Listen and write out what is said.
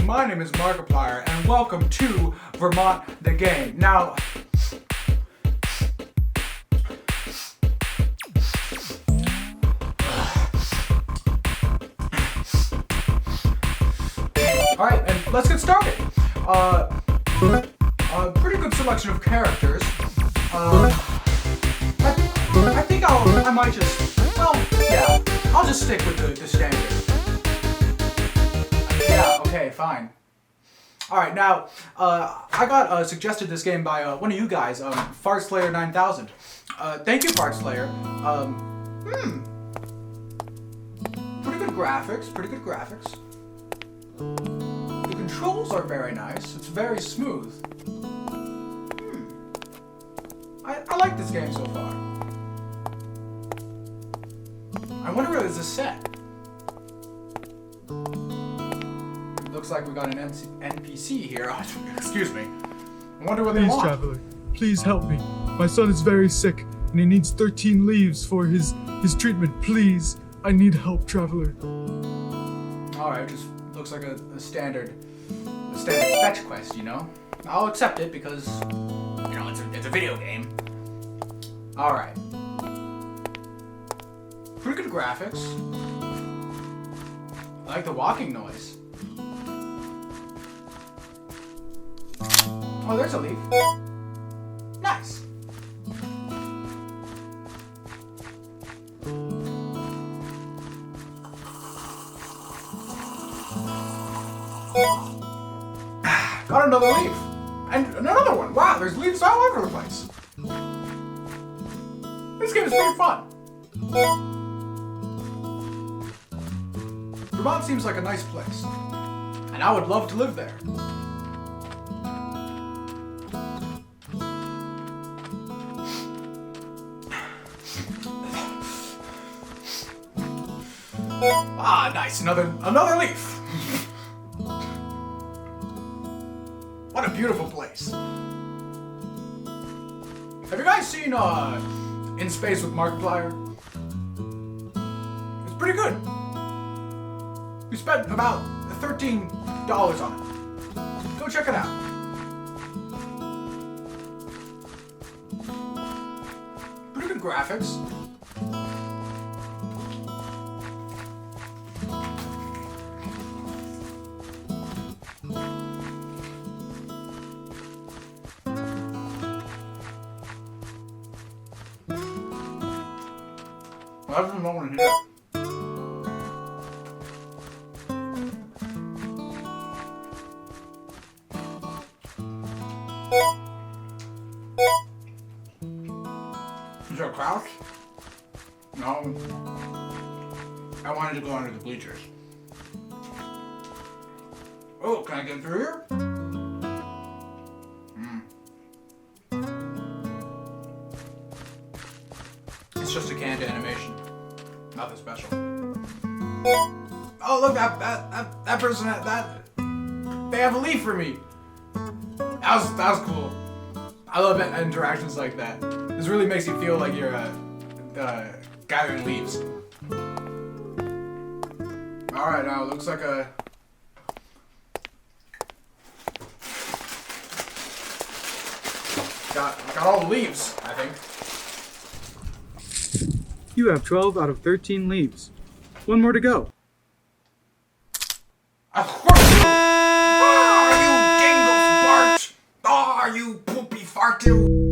my name is Markiplier, and welcome to Vermont the game. Now, alright, and let's get started. Pretty good selection of characters. I think I might just, well, yeah, I'll just stick with the standard. Yeah, okay, fine. Alright, now, I got suggested this game by one of you guys, FartSlayer9000. Thank you, FartSlayer. Pretty good graphics. The controls are very nice. It's very smooth. I like this game so far. I wonder where there's a set. Looks like we got an NPC here. Excuse me. I wonder what they want. Please, traveler, please help me. My son is very sick, and he needs 13 leaves for his treatment. Please, I need help, traveler. Alright, just looks like a standard fetch quest, you know? I'll accept it because, you know, it's a video game. Alright. Pretty good graphics. I like the walking noise. Oh, there's a leaf. Nice. Got another leaf. And another one. Wow, there's leaves all over the place. This game is pretty fun. Vermont seems like a nice place. And I would love to live there. Ah, nice. Another leaf. What a beautiful place. Have you guys seen In Space with Markiplier? It's pretty good. We spent about $13 on it. Go check it out. Pretty good graphics. That's the moment here. Is there a crouch? No. I wanted to go under the bleachers. Oh, can I get through here? It's just a canned animation. Nothing special. Oh, look, that person, they have a leaf for me. That was cool. I love interactions like that. This really makes you feel like you're gathering leaves. Alright, now it looks like got all the leaves, I think. You have 12 out of 13 leaves. One more to go. Of course you! Ah, you dingo fart! Ah, you poopy fartu!